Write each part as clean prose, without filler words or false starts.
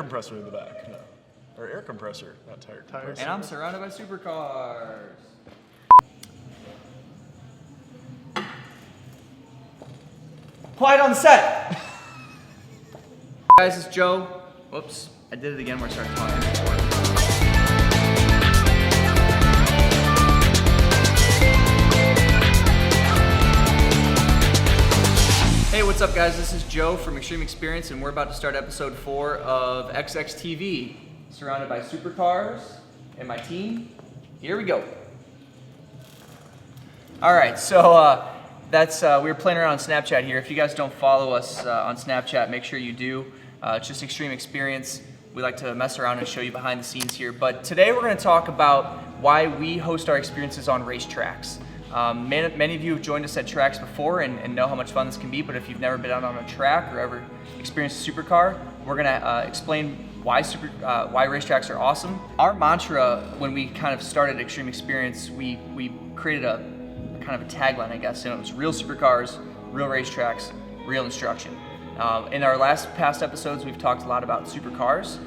compressor in the back, no. Or air compressor, not tire compressor. And I'm surrounded by supercars. Quiet on set! Guys, it's Joe. Whoops, I did it again where I started talking before. Hey, what's up guys? This is Joe from Xtreme Xperience and we're about to start episode 4 of XXTV. Surrounded by supercars and my team. Here we go. Alright, so we were playing around on Snapchat here. If you guys don't follow us on Snapchat, make sure you do. It's just Xtreme Xperience. We like to mess around and show you behind the scenes here. But today we're going to talk about why we host our experiences on racetracks. Many of you have joined us at tracks before and know how much fun this can be, but if you've never been out on a track or ever experienced a supercar, we're going to explain why racetracks are awesome. Our mantra when we kind of started Xtreme Xperience, we created a kind of a tagline, I guess, and it was real supercars, real racetracks, real instruction. In our past episodes, we've talked a lot about supercars.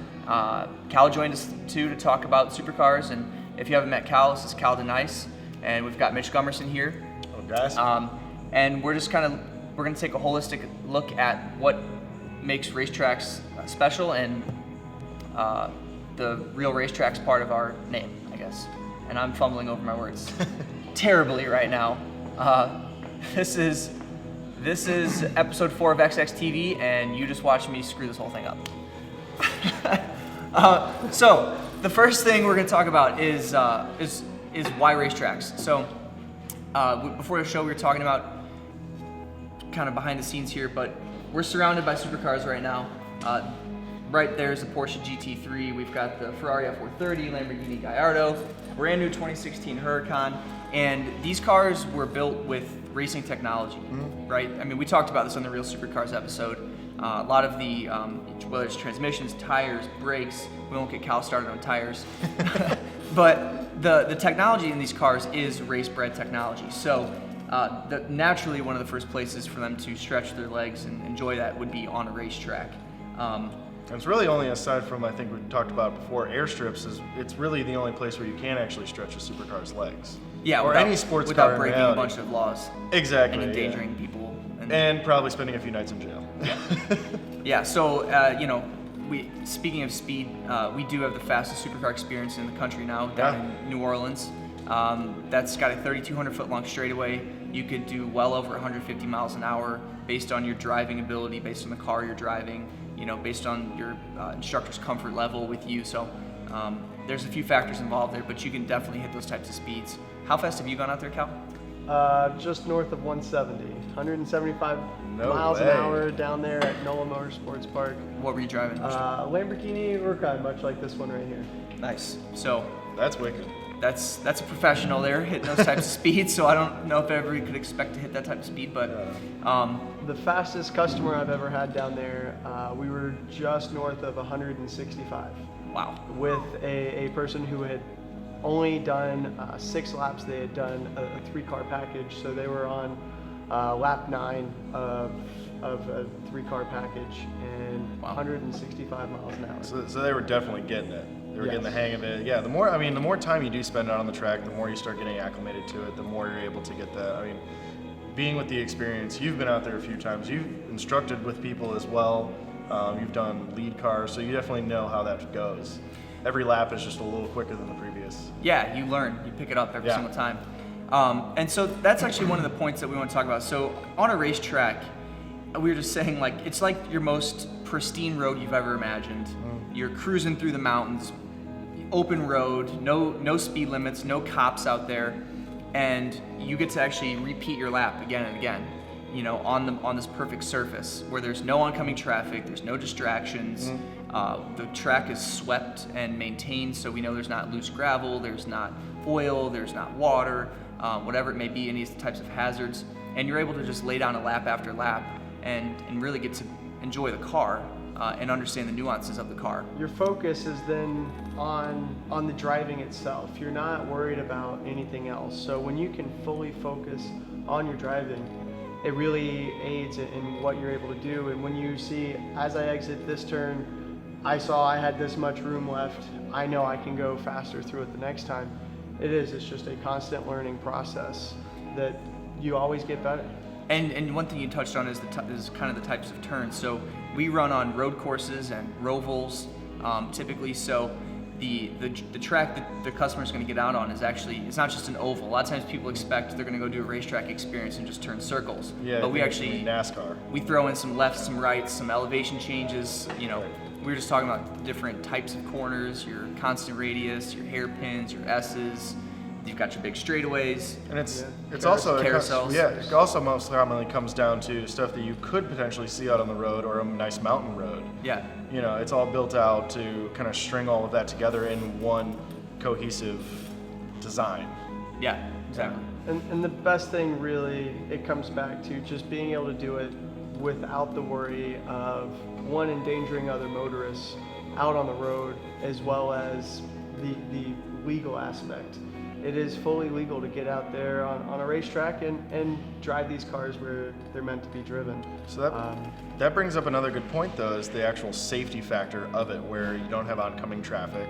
Cal joined us too to talk about supercars, and if you haven't met Cal, this is Cal DeNice, and we've got Mitch Gummerson here. Hello guys. And we're going to take a holistic look at what makes racetracks special and the real racetracks part of our name, I guess. And I'm fumbling over my words terribly right now. This is episode 4 of XXTV, and you just watched me screw this whole thing up. So the first thing we're going to talk about is why racetracks. So before the show, we were talking about kind of behind the scenes here, but we're surrounded by supercars right now. Right there's a Porsche GT3, we've got the Ferrari F430, Lamborghini Gallardo, brand new 2016 Huracan, and these cars were built with racing technology, right? I mean, we talked about this on the Real Supercars episode. A lot of the, whether it's transmissions, tires, brakes, we won't get Cal started on tires, but the technology in these cars is race-bred technology. So naturally one of the first places for them to stretch their legs and enjoy that would be on a racetrack. And it's really only, aside from, I think we talked about before, airstrips, it's really the only place where you can actually stretch a supercar's legs. Yeah, or without, any sports without car breaking in a bunch of laws. Exactly. And endangering people. And probably spending a few nights in jail. Yeah, so, speaking of speed, we do have the fastest supercar experience in the country now, down in New Orleans. That's got a 3,200 foot long straightaway. You could do well over 150 miles an hour based on your driving ability, based on the car you're driving, based on your instructor's comfort level with you. So there's a few factors involved there, but you can definitely hit those types of speeds. How fast have you gone out there, Cal? Just north of 175 miles an hour down there at NOLA Motorsports Park. What were you driving? Lamborghini Huracan, much like this one right here. Nice. So that's wicked. That's a professional there, hitting those types of speeds, so I don't know if everybody could expect to hit that type of speed, but... the fastest customer I've ever had down there, we were just north of 165. Wow. With a person who had only done 6 laps. They had done a 3-car package, so they were on lap 9 of a 3-car package and 165 miles an hour. So they were definitely getting it. They were getting the hang of it. Yeah, the more time you do spend out on the track, the more you start getting acclimated to it, the more you're able to get that. I mean, being with the experience, you've been out there a few times. You've instructed with people as well. You've done lead cars, so you definitely know how that goes. Every lap is just a little quicker than the previous. Yeah, you learn. You pick it up every single time. And so that's actually one of the points that we want to talk about. So on a racetrack, we were just saying, it's like your most pristine road you've ever imagined. You're cruising through the mountains, open road, no speed limits, no cops out there, and you get to actually repeat your lap again and again, on this perfect surface where there's no oncoming traffic, there's no distractions. The track is swept and maintained, so we know there's not loose gravel, there's not oil, there's not water, whatever it may be, any types of hazards, and you're able to just lay down a lap after lap and really get to enjoy the car and understand the nuances of the car. Your focus is then on the driving itself. You're not worried about anything else. So when you can fully focus on your driving, it really aids in what you're able to do. And when you see, as I exit this turn, I saw I had this much room left. I know I can go faster through it the next time. It's just a constant learning process that you always get better. And one thing you touched on is is kind of the types of turns. So we run on road courses and rovals typically. So the track that the customer's going to get out on is actually, it's not just an oval. A lot of times people expect they're going to go do a racetrack experience and just turn circles. Yeah, but we actually NASCAR. We throw in some lefts, some rights, some elevation changes. You know, we were just talking about different types of corners, your constant radius, your hairpins, your S's. You've got your big straightaways. And it's also carousels. It also most commonly comes down to stuff that you could potentially see out on the road or a nice mountain road. Yeah. You know, it's all built out to kind of string all of that together in one cohesive design. Yeah, exactly. And the best thing really, it comes back to just being able to do it without the worry of, one, endangering other motorists out on the road, as well as the legal aspect. It is fully legal to get out there on a racetrack and drive these cars where they're meant to be driven. So that brings up another good point, though, is the actual safety factor of it, where you don't have oncoming traffic.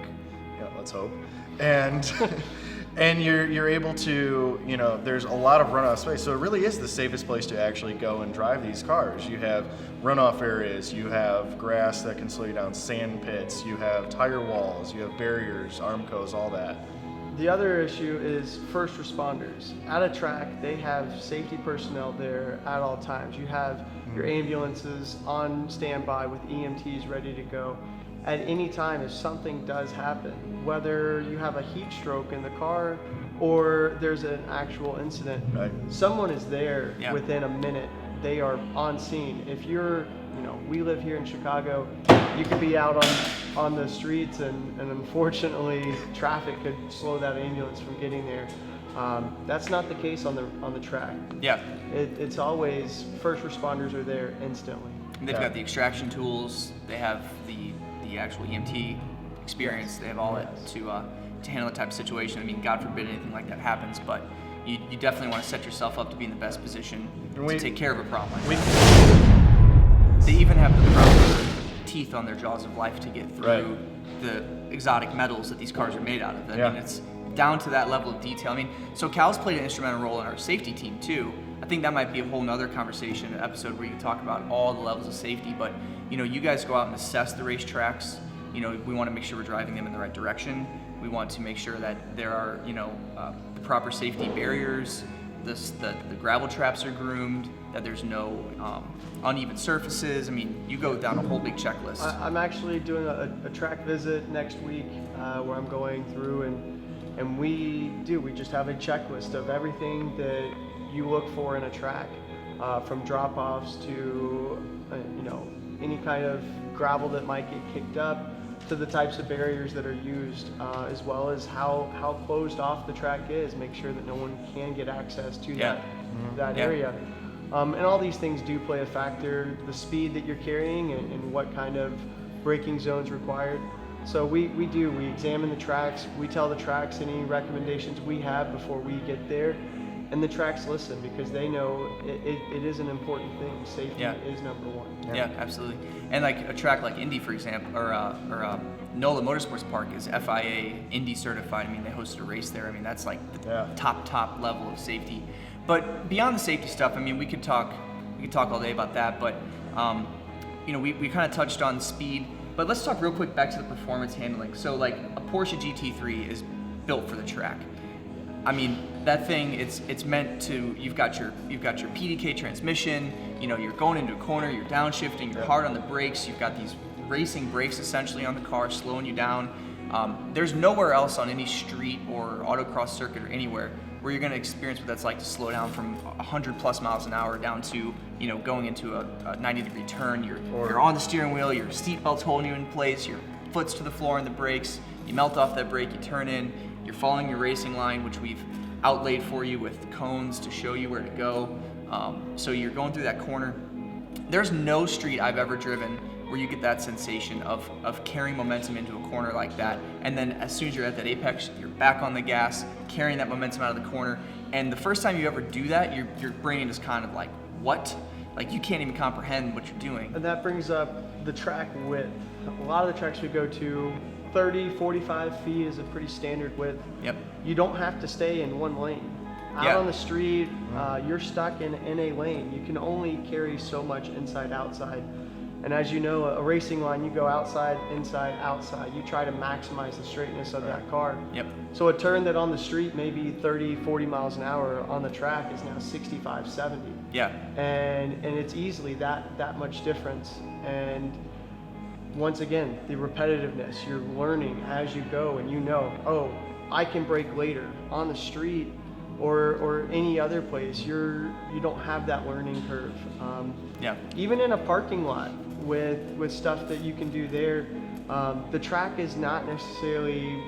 Yeah, let's hope. And and you're able to, you know, there's a lot of runoff space, so it really is the safest place to actually go and drive these cars. You have runoff areas, you have grass that can slow you down, sand pits, you have tire walls, you have barriers, armcos, all that. The other issue is first responders. At a track, they have safety personnel there at all times. You have your ambulances on standby with EMTs ready to go. At any time, if something does happen, whether you have a heat stroke in the car or there's an actual incident, Right. someone is there within a minute. They are on scene. If you're, we live here in Chicago, you could be out on the streets and unfortunately traffic could slow that ambulance from getting there. That's not the case on the track. Yeah. It's always first responders are there instantly. And they've got the extraction tools. They have the actual EMT experience. They have all that to handle that type of situation. I mean, God forbid anything like that happens, but you definitely want to set yourself up to be in the best position to take care of a problem. They even have the proper teeth on their jaws of life to get through the exotic metals that these cars are made out of. I mean, it's down to that level of detail. I mean, so Cal's played an instrumental role in our safety team too. I think that might be a whole nother conversation, an episode where you can talk about all the levels of safety, but you guys go out and assess the racetracks. We want to make sure we're driving them in the right direction. We want to make sure that there are, the proper safety barriers, the gravel traps are groomed, that there's no uneven surfaces. I mean, you go down a whole big checklist. I'm actually doing a track visit next week where I'm going through and we just have a checklist of everything that you look for in a track, from drop-offs to, any kind of gravel that might get kicked up, to the types of barriers that are used, as well as how closed off the track is. Make sure that no one can get access to that area. And all these things do play a factor, the speed that you're carrying and what kind of braking zones required. So we examine the tracks, we tell the tracks any recommendations we have before we get there, and the tracks listen because they know it is an important thing. Safety is number one. Yeah, absolutely. And like a track like Indy, for example, or NOLA Motorsports Park is FIA Indy certified. I mean, they hosted a race there. I mean, that's like the top level of safety. But beyond the safety stuff, I mean, we could talk all day about that. But we kind of touched on speed. But let's talk real quick back to the performance handling. So like a Porsche GT3 is built for the track. I mean, that thing, it's meant to, you've got your PDK transmission, you're going into a corner, you're downshifting, you're hard on the brakes, you've got these racing brakes essentially on the car, slowing you down. There's nowhere else on any street or autocross circuit or anywhere where you're gonna experience what that's like to slow down from 100 plus miles an hour down to, going into a 90-degree turn. You're on the steering wheel, your seatbelt's holding you in place, your foot's to the floor on the brakes, you melt off that brake, you turn in, you're following your racing line, which we've outlaid for you with cones to show you where to go. So you're going through that corner. There's no street I've ever driven where you get that sensation of carrying momentum into a corner like that. And then as soon as you're at that apex, you're back on the gas, carrying that momentum out of the corner. And the first time you ever do that, your brain is kind of like, what? like you can't even comprehend what you're doing. And that brings up the track width. A lot of the tracks we go to, 30, 45 feet is a pretty standard width. Yep. You don't have to stay in one lane. Out on the street, you're stuck in a lane. You can only carry so much inside, outside. And as you know, a racing line, you go outside, inside, outside. You try to maximize the straightness of that car. Yep. So a turn that on the street may be 30, 40 miles an hour, on the track is now 65, 70. Yeah. And it's easily that much difference. And once again, the repetitiveness, you're learning as you go, and you know, oh, I can brake later. On the street or any other place, you don't have that learning curve. Even in a parking lot with stuff that you can do there, the track is not necessarily,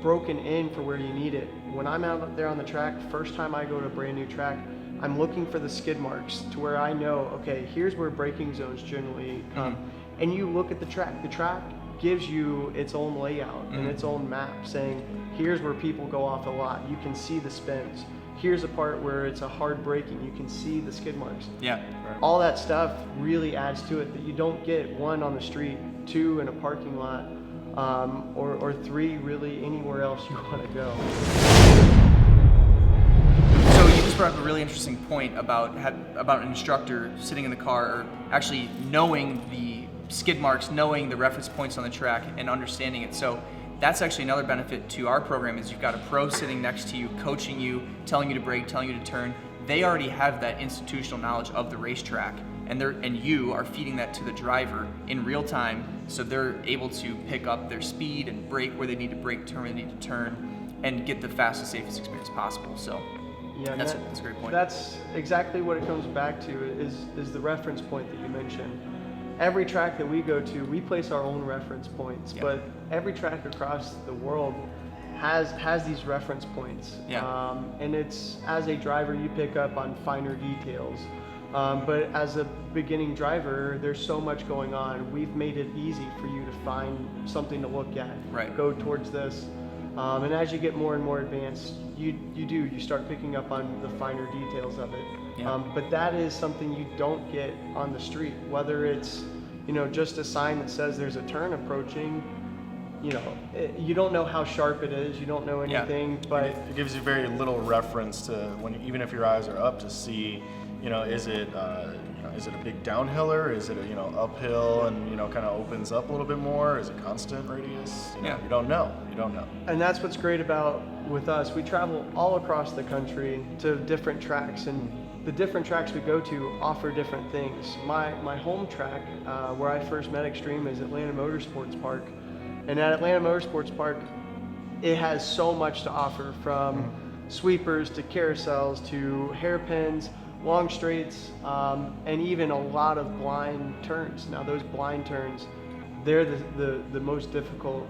broken in for where you need it. When I'm out there on the track, first time I go to a brand new track, I'm looking for the skid marks to where I know, okay, here's where braking zones generally come. And you look at the track gives you its own layout and its own map saying, here's where people go off a lot. You can see the spins. Here's a part where it's a hard braking. You can see the skid marks. Yeah. All that stuff really adds to it that you don't get, 1 on the street, 2 in a parking lot, or 3 really anywhere else you want to go. So you just brought up a really interesting point about an instructor sitting in the car, or actually knowing the skid marks, knowing the reference points on the track and understanding it. So that's actually another benefit to our program, is you've got a pro sitting next to you, coaching you, telling you to brake, telling you to turn. They already have that institutional knowledge of the racetrack, and you are feeding that to the driver in real time, so they're able to pick up their speed and brake where they need to brake, turn where they need to turn, and get the fastest, safest experience possible. So yeah, that's a great point. That's exactly what it comes back to, is the reference point that you mentioned. Every track that we go to, we place our own reference points, but every track across the world has these reference points. And it's, as a driver, you pick up on finer details. But as a beginning driver, there's so much going on. We've made it easy for you to find something to look at. Right. Go towards this. And as you get more and more advanced, you start picking up on the finer details of it. But that is something you don't get on the street, whether it's, just a sign that says there's a turn approaching. You don't know how sharp it is, you don't know anything, but it gives you very little reference to even if your eyes are up, to see, is it a big downhiller? Is it a, uphill and, kind of opens up a little bit more? Is it constant radius? You don't know. And that's what's great about with us. We travel all across the country to different tracks, and the different tracks we go to offer different things. My home track, where I first met Xtreme, is Atlanta Motorsports Park. And at Atlanta Motorsports Park, it has so much to offer, from sweepers to carousels to hairpins, long straights, and even a lot of blind turns. Now those blind turns, they're the most difficult.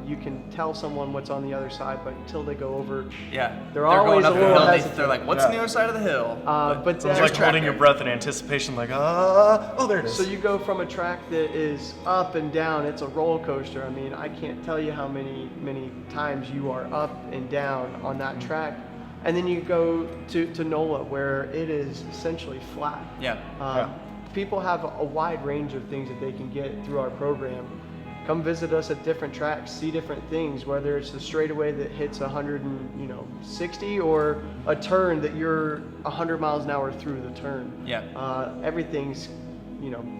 You can tell someone what's on the other side, but until they go over, they're always going up a little the hill. hesitant. They're like, what's on the other side of the hill? But it's like holding your breath in anticipation, like, oh, there it is. So you go from a track that is up and down. It's a roller coaster. I mean, I can't tell you how many times you are up and down on that track. And then you go to NOLA, where it is essentially flat. People have a wide range of things that they can get through our program. Come visit us at different tracks, see different things, whether it's a straightaway that hits 160 or a turn that you're 100 miles an hour through the turn. Everything's,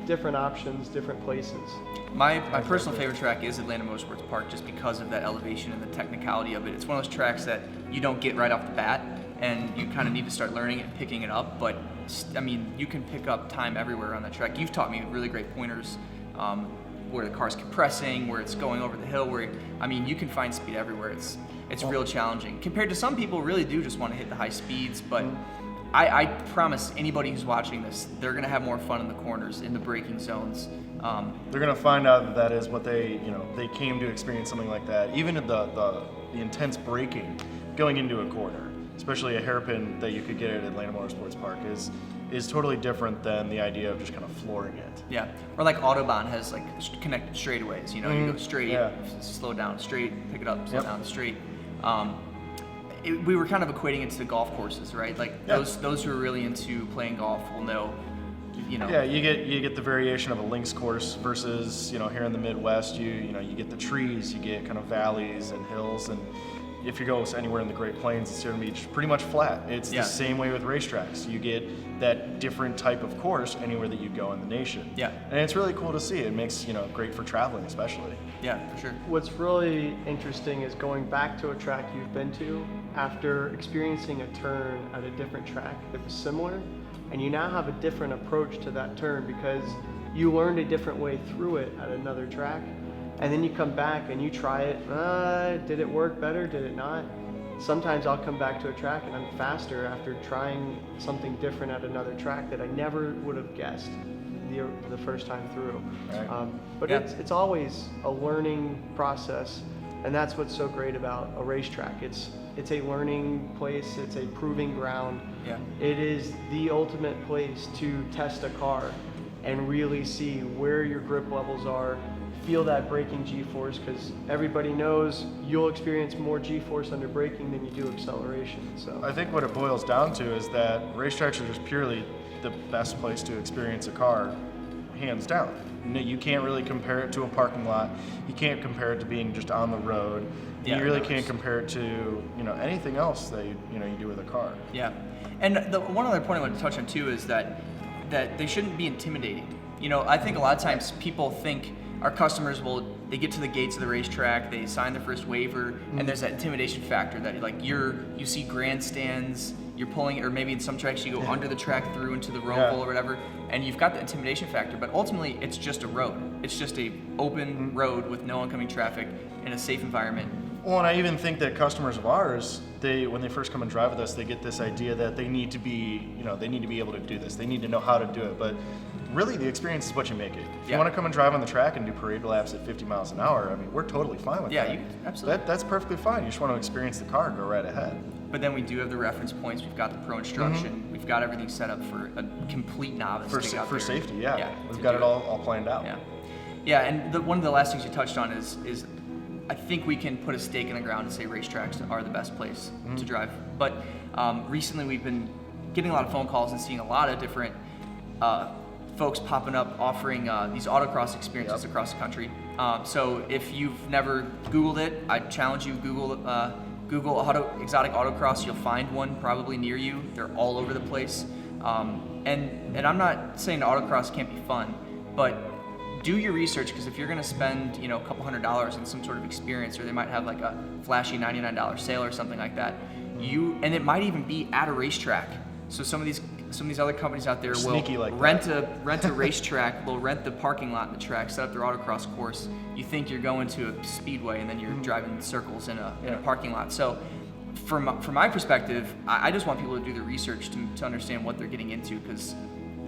different options, different places. My personal favorite track is Atlanta Motorsports Park, just because of that elevation and the technicality of it. It's one of those tracks that you don't get right off the bat, and you kind of need to start learning it and picking it up. But I mean, you can pick up time everywhere on that track. You've taught me really great pointers, where the car's compressing, where it's going over the hill, you can find speed everywhere. It's real challenging. Compared to some people who really do just want to hit the high speeds, but I promise anybody who's watching this, they're gonna have more fun in the corners, in the braking zones. They're gonna find out that is what they came to experience, something like that. Even the intense braking going into a corner, especially a hairpin that you could get at Atlanta Motorsports Park, is totally different than the idea of just kind of flooring it. Yeah, or like Autobahn has like connected straightaways. You go straight, slow down, straight, pick it up, slow down, straight. We were kind of equating it to golf courses, right? Like those who are really into playing golf will know Yeah, you get the variation of a links course versus here in the Midwest, you get the trees, you get kind of valleys and hills, and if you go anywhere in the Great Plains, it's going to be pretty much flat. It's the same way with racetracks. You get that different type of course anywhere that you go in the nation. Yeah. And it's really cool to see. It makes, great for traveling especially. Yeah, for sure. What's really interesting is going back to a track you've been to after experiencing a turn at a different track that was similar, and you now have a different approach to that turn because you learned a different way through it at another track. And then you come back and you try it. Did it work better? Did it not? Sometimes I'll come back to a track and I'm faster after trying something different at another track that I never would have guessed the first time through. Right. But it's always a learning process, and that's what's so great about a racetrack. It's a learning place. It's a proving ground. Yeah. It is the ultimate place to test a car and really see where your grip levels are. Feel that braking G-force, because everybody knows you'll experience more G-force under braking than you do acceleration. So I think what it boils down to is that racetracks are just purely the best place to experience a car, hands down. You can't really compare it to a parking lot. You can't compare it to being just on the road. Yeah, you really can't compare it to anything else that you do with a car. Yeah, and the one other point I want to touch on too is that they shouldn't be intimidating. I think a lot of times people think our customers they get to the gates of the racetrack, they sign their first waiver, and there's that intimidation factor that you see grandstands, you're pulling, or maybe in some tracks you go under the track through into the roval or whatever, and you've got the intimidation factor, but ultimately it's just a road. It's just a open road with no oncoming traffic in a safe environment. Well, and I even think that customers of ours, when they first come and drive with us, they get this idea that they need to be able to do this. They need to know how to do it, but really the experience is what you make it. If you want to come and drive on the track and do parade laps at 50 miles an hour, we're totally fine with that. Yeah, absolutely. That's perfectly fine. You just want to experience the car, go right ahead. But then we do have the reference points. We've got the pro instruction. We've got everything set up for a complete novice to get out for there. safety. We've got it all planned out. Yeah, and one of the last things you touched on is I think we can put a stake in the ground and say racetracks are the best place to drive. But recently we've been getting a lot of phone calls and seeing a lot of different folks popping up offering these autocross experiences across the country. So if you've never Googled it, I challenge you, Google exotic autocross. You'll find one probably near you. They're all over the place. And I'm not saying the autocross can't be fun, but do your research, because if you're going to spend a couple $100s on some sort of experience, or they might have like a flashy $99 sale or something like that, and it might even be at a racetrack. So some of these other companies out there will rent a racetrack, will rent the parking lot in the track, set up their autocross course. You think you're going to a speedway, and then you're driving circles in a parking lot. So from my perspective, I just want people to do the research to understand what they're getting into, because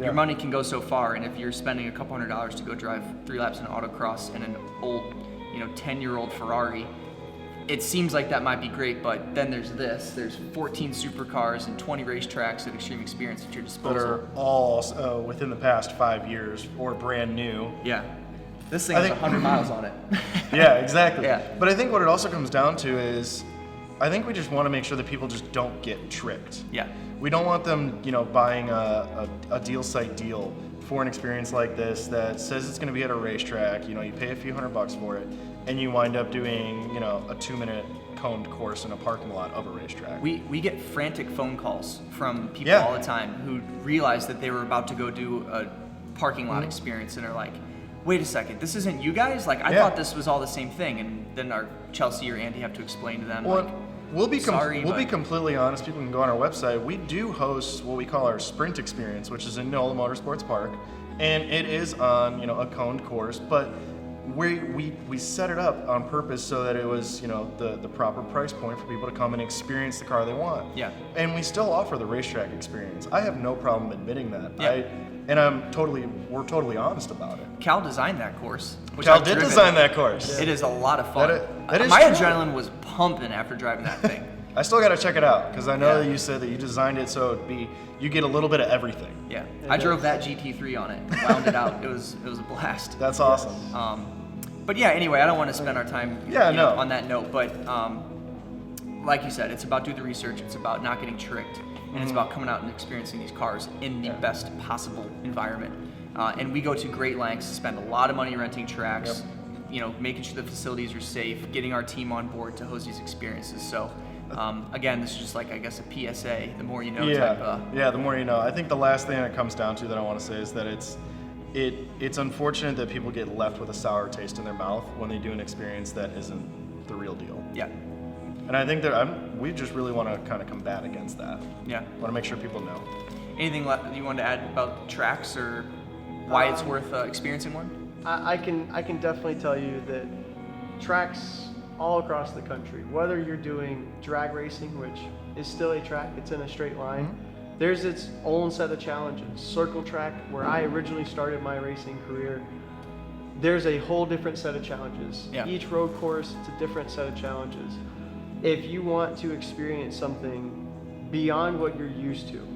your money can go so far, and if you're spending a couple $100s to go drive 3 laps in an autocross in an old 10-year-old Ferrari, it seems like that might be great, but then there's 14 supercars and 20 racetracks at Xtreme Experience at your disposal. That are all within the past 5 years or brand new. Yeah. This thing has 100 miles on it. Yeah, exactly. Yeah. But I think what it also comes down to is, I think we just want to make sure that people just don't get tricked. Yeah. We don't want them, buying a deal site deal for an experience like this that says it's going to be at a racetrack. You pay a few $100 for it, and you wind up doing, a 2-minute coned course in a parking lot of a racetrack. We get frantic phone calls from people all the time who realize that they were about to go do a parking lot experience, and are like, wait a second, this isn't you guys? Like, I thought this was all the same thing. And then our Chelsea or Andy have to explain to them, we'll be be completely honest. People can go on our website. We do host what we call our Sprint Experience, which is in NOLA Motorsports Park, and it is on a coned course, but we set it up on purpose so that it was the proper price point for people to come and experience the car they want. Yeah. And we still offer the racetrack experience. I have no problem admitting that. Yeah. We're totally honest about it. Cal designed that course. Cal did design that course. It is a lot of fun. That is My true. adrenaline was pumping after driving that thing. I still got to check it out, because I know that you said that you designed it so you get a little bit of everything. Yeah, I drove that GT3 on it, wound it out. It was a blast. That's awesome. But yeah, anyway, I don't want to spend our time on that note, but like you said, it's about doing the research. It's about not getting tricked. and it's about coming out and experiencing these cars in the best possible environment. And we go to great lengths to spend a lot of money renting tracks, you know, making sure the facilities are safe, getting our team on board to host these experiences. So again, this is just like, I guess, a PSA, the more you know type. Yeah, the more you know. I think the last thing it comes down to that I want to say is that it's unfortunate that people get left with a sour taste in their mouth when they do an experience that isn't the real deal. Yeah. And I think that we just really want to kind of combat against that. Yeah. Want to make sure people know. Anything you wanted to add about tracks or why it's worth experiencing one? I can definitely tell you that tracks all across the country, whether you're doing drag racing, which is still a track, it's in a straight line, there's its own set of challenges. Circle track, where I originally started my racing career, there's a whole different set of challenges. Yeah. Each road course, it's a different set of challenges. If you want to experience something beyond what you're used to,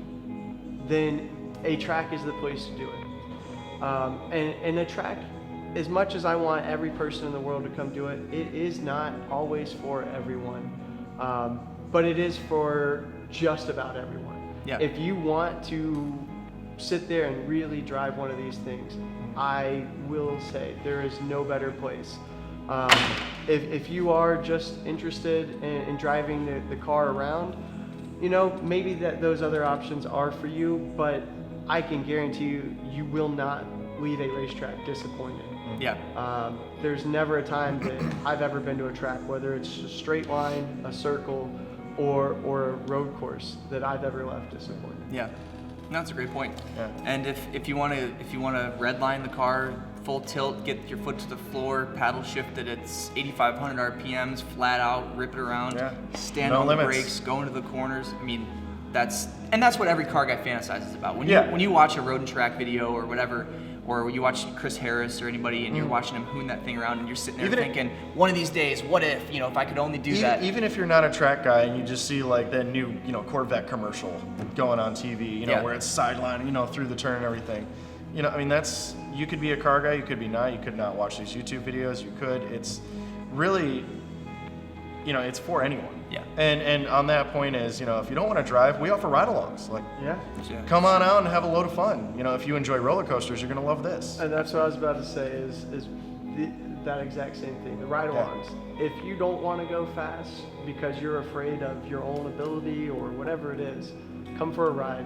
then a track is the place to do it. And a track, as much as I want every person in the world to come do it, it is not always for everyone, but it is for just about everyone. Yeah. If you want to sit there and really drive one of these things, I will say there is no better place. If you are just interested in driving the car around, you know, maybe those other options are for you, but I can guarantee you will not leave a racetrack disappointed. Yeah. There's never a time that I've ever been to a track, whether it's a straight line, a circle, or a road course, that I've ever left disappointed. Yeah. That's a great point. Yeah. And if you want to redline the car, full tilt, get your foot to the floor, paddle shift it at 8,500 RPMs, flat out, rip it around, stand No on limits. the brakes, go into the corners. I mean, that's what every car guy fantasizes about. When you watch a road and track video or whatever, or you watch Chris Harris or anybody and you're watching him hoon that thing around and you're sitting there thinking, one of these days, what if, if I could only do that. Even if you're not a track guy and you just see like that new, Corvette commercial going on TV, where it's sideline, through the turn and everything. I mean, you could be a car guy, you could be not, you could not watch these YouTube videos, you could. It's really, it's for anyone. Yeah. And on that point is, if you don't want to drive, we offer ride-alongs. Like, Yeah. come on out and have a load of fun. If you enjoy roller coasters, you're gonna love this. And that's what I was about to say is that exact same thing, the ride-alongs. If you don't want to go fast because you're afraid of your own ability or whatever it is, come for a ride.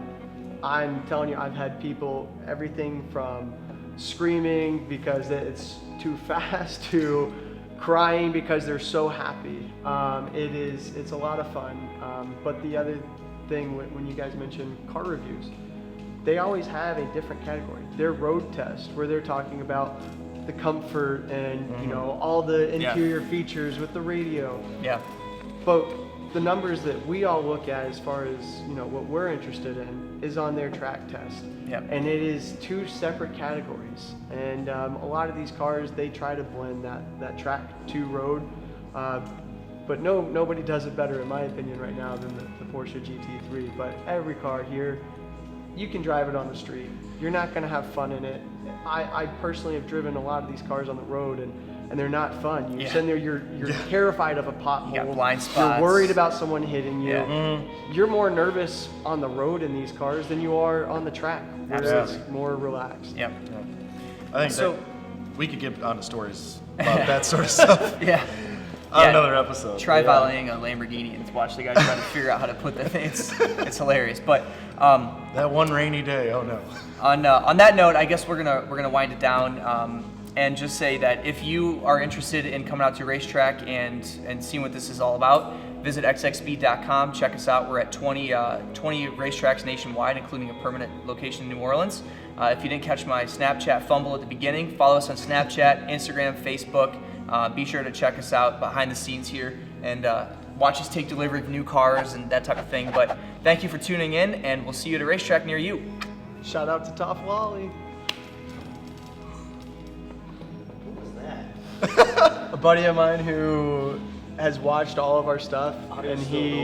I'm telling you, I've had people, everything from screaming because it's too fast to crying because they're so happy. It's a lot of fun. But the other thing, when you guys mention car reviews, they always have a different category. Their road test, where they're talking about the comfort and all the interior features with the radio. Yeah. But the numbers that we all look at as far as what we're interested in is on their track test. Yep. And it is two separate categories. And a lot of these cars, they try to blend that track to road. But nobody does it better, in my opinion, right now than the Porsche GT3. But every car here, you can drive it on the street. You're not going to have fun in it. I personally have driven a lot of these cars on the road, and they're not fun. You're sitting there, you're terrified of a pothole. You got blind spots. You're worried about someone hitting you. Yeah. You're more nervous on the road in these cars than you are on the track, where it's more relaxed. Yep. I think So- that we could get onto stories about that sort of stuff. Yeah. On another episode. Try valeting a Lamborghini and watch the guy try to figure out how to put the thing. It's hilarious. But that one rainy day, oh no. on that note, I guess we're gonna wind it down and just say that if you are interested in coming out to Racetrack and seeing what this is all about, visit xxb.com. Check us out. We're at 20 racetracks nationwide, including a permanent location in New Orleans. If you didn't catch my Snapchat fumble at the beginning, follow us on Snapchat, Instagram, Facebook. Be sure to check us out behind the scenes here and watch us take delivery of new cars and that type of thing. But thank you for tuning in, and we'll see you at a racetrack near you. Shout out to Top Wally. What was that? A buddy of mine who has watched all of our stuff, and he